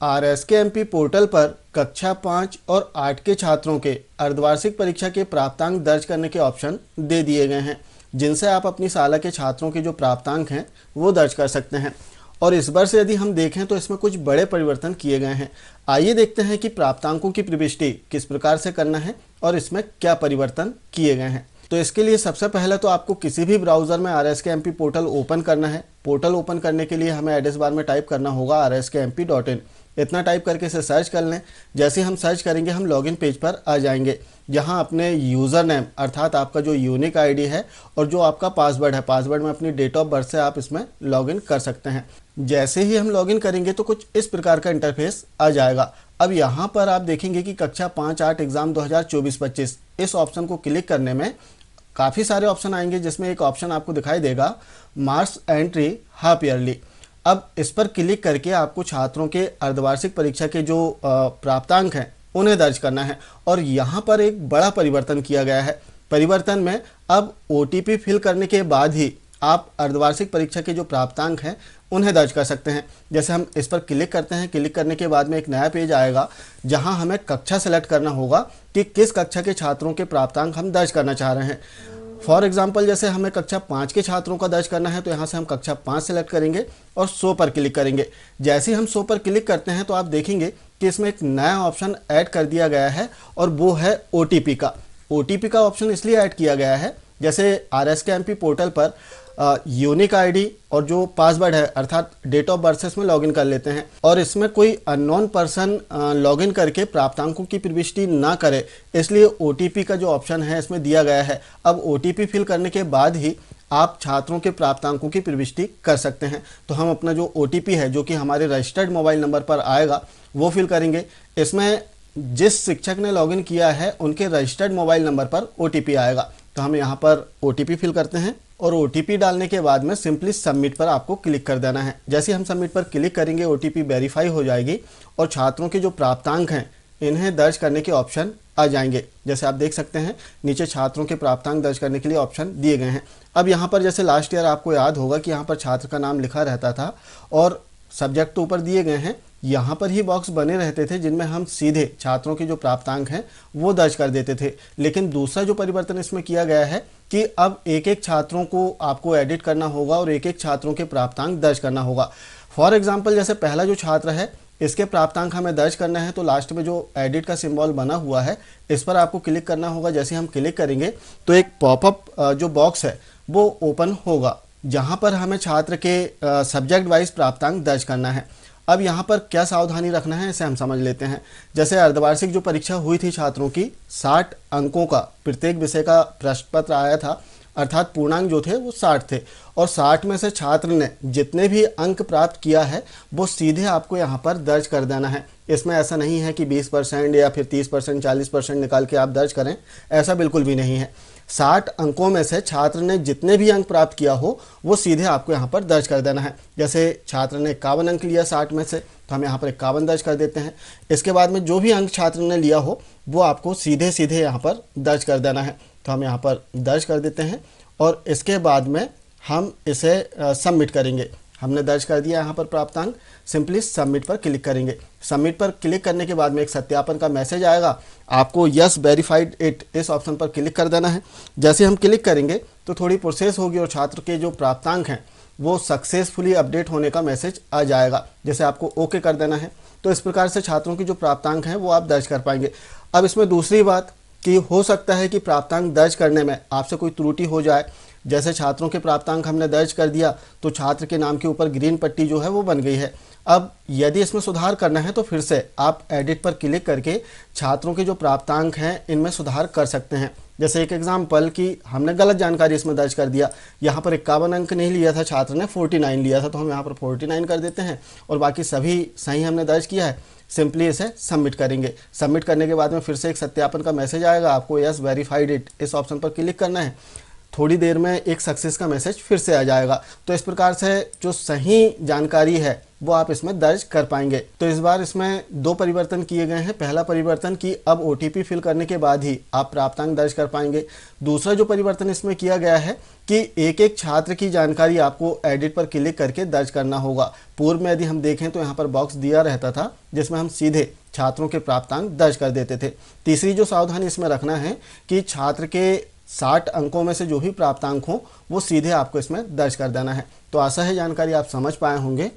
RSKMP portal पर कक्षा 5 और 8 के छात्रों के अर्धवार्षिक परीक्षा के प्राप्तांक दर्ज करने के ऑप्शन दे दिए गए हैं, जिनसे आप अपनी साल के छात्रों के जो प्राप्तांक हैं वो दर्ज कर सकते हैं। और इस बार से यदि हम देखें तो इसमें कुछ बड़े परिवर्तन किए गए हैं। आइए देखते हैं कि प्राप्तांकों की प्रविष्टि किस प्रकार से करना है और इसमें क्या परिवर्तन किए गए हैं। तो इसके लिए सबसे पहले तो आपको किसी भी ब्राउज़र में RSKMP पोर्टल ओपन करना है। पोर्टल ओपन करने के लिए हमें एड्रेस बार में टाइप करना होगा rskmp.in। इतना टाइप करके इसे सर्च कर लें। जैसे हम सर्च करेंगे हम लॉगिन पेज पर आ जाएंगे, जहां अपने यूज़र नेम अर्थात आपका जो यूनिक आईडी है और जो आपका पासवर्ड है, पासवर्ड में अपनी डेट ऑफ बर्थ से आप इसमें लॉगिन कर सकते हैं। जैसे ही हम लॉगिन करेंगे तो कुछ इस प्रकार का इंटरफेस आ जाएगा। अब यहाँ पर आप देखेंगे कि कक्षा 5-8 एग्ज़ाम 2024-25 इस ऑप्शन को क्लिक करने में काफ़ी सारे ऑप्शन आएंगे, जिसमें एक ऑप्शन आपको दिखाई देगा मार्क्स एंट्री हाफ ईयरली। अब इस पर क्लिक करके आपको छात्रों के अर्धवार्षिक परीक्षा के जो प्राप्तांक हैं उन्हें दर्ज करना है। और यहाँ पर एक बड़ा परिवर्तन किया गया है। परिवर्तन में अब OTP फिल करने के बाद ही आप अर्धवार्षिक परीक्षा के जो प्राप्तांक हैं उन्हें दर्ज कर सकते हैं। जैसे हम इस पर क्लिक करते हैं, क्लिक करने के बाद में एक नया पेज आएगा जहां हमें कक्षा सेलेक्ट करना होगा कि किस कक्षा के छात्रों के प्राप्तांक हम दर्ज करना चाह रहे हैं। फॉर एग्जाम्पल जैसे हमें कक्षा 5 के छात्रों का दर्ज करना है तो यहाँ से हम कक्षा 5 सेलेक्ट करेंगे और 100 पर क्लिक करेंगे। जैसे ही हम 100 पर क्लिक करते हैं तो आप देखेंगे कि इसमें एक नया ऑप्शन ऐड कर दिया गया है और वो है OTP का। OTP का ऑप्शन इसलिए ऐड किया गया है, जैसे RSKMP पोर्टल पर यूनिक आईडी और जो पासवर्ड है अर्थात डेट ऑफ बर्थ से इसमें लॉगिन कर लेते हैं और इसमें कोई अननोन पर्सन लॉगिन करके प्राप्तांकों की प्रविष्टि ना करे, इसलिए OTP का जो ऑप्शन है इसमें दिया गया है। अब OTP फिल करने के बाद ही आप छात्रों के प्राप्तांकों की प्रविष्टि कर सकते हैं। तो हम अपना जो OTP है जो कि हमारे रजिस्टर्ड मोबाइल नंबर पर आएगा वो फिल करेंगे। इसमें जिस शिक्षक ने लॉगिन किया है उनके रजिस्टर्ड मोबाइल नंबर पर OTP आएगा। तो हम यहाँ पर OTP फिल करते हैं और OTP डालने के बाद में सिंपली सबमिट पर आपको क्लिक कर देना है। जैसे हम सबमिट पर क्लिक करेंगे OTP वेरीफाई हो जाएगी और छात्रों के जो प्राप्तांक हैं इन्हें दर्ज करने के ऑप्शन आ जाएंगे। जैसे आप देख सकते हैं नीचे छात्रों के प्राप्तांक दर्ज करने के लिए ऑप्शन दिए गए हैं। अब यहाँ पर जैसे लास्ट ईयर आपको याद होगा कि यहाँ पर छात्र का नाम लिखा रहता था और सब्जेक्ट तो ऊपर दिए गए हैं, यहाँ पर ही बॉक्स बने रहते थे जिनमें हम सीधे छात्रों के जो प्राप्तांक हैं वो दर्ज कर देते थे। लेकिन दूसरा जो परिवर्तन इसमें किया गया है कि अब एक एक छात्रों को आपको एडिट करना होगा और एक एक छात्रों के प्राप्तांक दर्ज करना होगा। फॉर एग्जाम्पल जैसे पहला जो छात्र है इसके प्राप्तांक हमें दर्ज करना है तो लास्ट में जो एडिट का सिंबल बना हुआ है इस पर आपको क्लिक करना होगा। जैसे हम क्लिक करेंगे तो एक पॉपअप जो बॉक्स है वो ओपन होगा जहाँ पर हमें छात्र के सब्जेक्ट वाइज प्राप्तांक दर्ज करना है। अब यहाँ पर क्या सावधानी रखना है इसे हम समझ लेते हैं। जैसे अर्धवार्षिक जो परीक्षा हुई थी छात्रों की 60 अंकों का प्रत्येक विषय का प्रश्न पत्र आया था, अर्थात पूर्णांक जो थे वो 60 थे और 60 में से छात्र ने जितने भी अंक प्राप्त किया है वो सीधे आपको यहाँ पर दर्ज कर देना है। इसमें ऐसा नहीं है कि 20% या फिर 30%, 40% निकाल के आप दर्ज करें, ऐसा बिल्कुल भी नहीं है। 60 अंकों में से छात्र ने जितने भी अंक प्राप्त किया हो वो सीधे आपको यहाँ पर दर्ज कर देना है। जैसे छात्र ने 51 अंक लिया 60 में से तो हम यहाँ पर 51 दर्ज कर देते हैं। इसके बाद में जो भी अंक छात्र ने लिया हो वो आपको सीधे सीधे यहाँ पर दर्ज कर देना है। तो हम यहाँ पर दर्ज कर देते हैं और इसके बाद में हम इसे सबमिट करेंगे। हमने दर्ज कर दिया यहाँ पर प्राप्तांक, सिंपली सबमिट पर क्लिक करेंगे। सबमिट पर क्लिक करने के बाद में एक सत्यापन का मैसेज आएगा, आपको यस वेरीफाइड इट इस ऑप्शन पर क्लिक कर देना है। जैसे हम क्लिक करेंगे तो थोड़ी प्रोसेस होगी और छात्र के जो प्राप्तांक हैं वो सक्सेसफुली अपडेट होने का मैसेज आ जाएगा। जैसे आपको ओके कर देना है। तो इस प्रकार से छात्रों की जो प्राप्तांक हैं वो आप दर्ज कर पाएंगे। अब इसमें दूसरी बात कि हो सकता है कि प्राप्तांक दर्ज करने में आपसे कोई त्रुटि हो जाए। जैसे छात्रों के प्राप्तांक हमने दर्ज कर दिया तो छात्र के नाम के ऊपर ग्रीन पट्टी जो है वो बन गई है। अब यदि इसमें सुधार करना है तो फिर से आप एडिट पर क्लिक करके छात्रों के जो प्राप्तांक हैं इनमें सुधार कर सकते हैं। जैसे एक एग्जाम्पल कि हमने गलत जानकारी इसमें दर्ज कर दिया, यहाँ पर 51 अंक नहीं लिया था छात्र ने, 49 लिया था, तो हम यहाँ पर 49 कर देते हैं और बाकी सभी सही हमने दर्ज किया है। सिंपली इसे सबमिट करेंगे। सबमिट करने के बाद में फिर से एक सत्यापन का मैसेज आएगा, आपको यस वेरीफाइड इट इस ऑप्शन पर क्लिक करना है। थोड़ी देर में एक सक्सेस का मैसेज फिर से आ जाएगा। तो इस प्रकार से जो सही जानकारी है वो आप इसमें दर्ज कर पाएंगे। तो इस बार इसमें दो परिवर्तन किए गए हैं। पहला परिवर्तन कि अब OTP फिल करने के बाद ही आप प्राप्तांक दर्ज कर पाएंगे। दूसरा जो परिवर्तन इसमें किया गया है कि एक एक छात्र की जानकारी आपको एडिट पर क्लिक करके दर्ज करना होगा। पूर्व में यदि हम देखें तो यहाँ पर बॉक्स दिया रहता था जिसमें हम सीधे छात्रों के प्राप्तांक दर्ज कर देते थे। तीसरी जो सावधानी इसमें रखना है कि छात्र के 60 अंकों में से जो भी प्राप्तांक हो वो सीधे आपको इसमें दर्ज कर देना है। तो आशा है जानकारी आप समझ पाए होंगे।